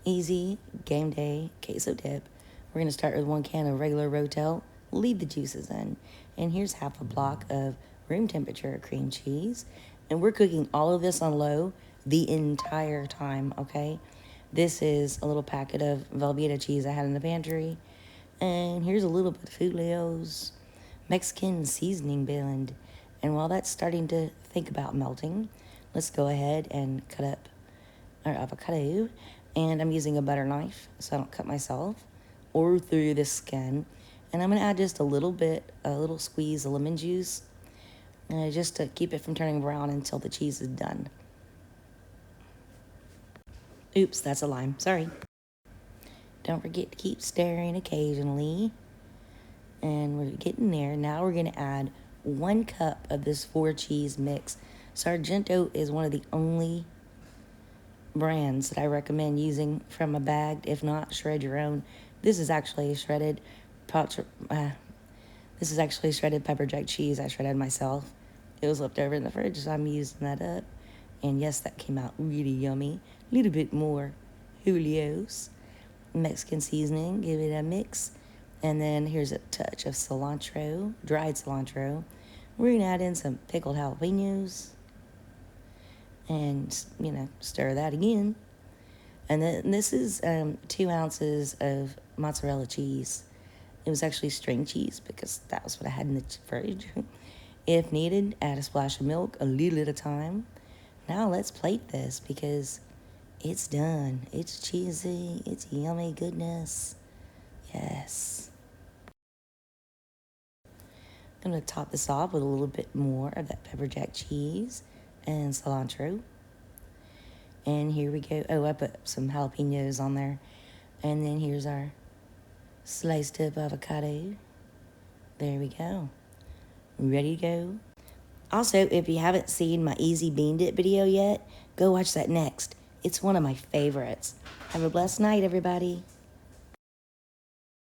Easy game day queso dip. We're going to start with 1 can of regular Rotel, leave the juices in. And here's half a block of room temperature cream cheese. And we're cooking all of this on low the entire time, okay? This is a little packet of Velveeta cheese I had in the pantry. And here's a little bit of Julio's Mexican seasoning blend. And while that's starting to think about melting, let's go ahead and cut up our avocado. And I'm using a butter knife so I don't cut myself or through the skin. And I'm going to add just a little squeeze of lemon juice just to keep it from turning brown until the cheese is done. Oops, that's a lime. Sorry. Don't forget to keep stirring occasionally. And we're getting there. Now we're going to add 1 cup of this 4-cheese mix. Sargento is one of the only brands that I recommend using from a bag. If not, shred your own. This is actually shredded pepper jack cheese I shredded myself. It was left over in the fridge, so I'm using that up. And yes, that came out really yummy. A little bit more Julio's Mexican seasoning, give it a mix. And then here's a touch of cilantro, dried cilantro. We're going to add in some pickled jalapenos. And, stir that again. And then this is 2 ounces of mozzarella cheese. It was actually string cheese because that was what I had in the fridge. If needed, add a splash of milk a little at a time. Now let's plate this because it's done. It's cheesy. It's yummy goodness. Yes. I'm going to top this off with a little bit more of that pepper jack cheese and cilantro. And here we go. Oh, I put some jalapenos on there. And then here's our sliced up avocado. There we go. Ready to go. Also, if you haven't seen my easy bean dip video yet, go watch that next. It's one of my favorites. Have a blessed night, everybody.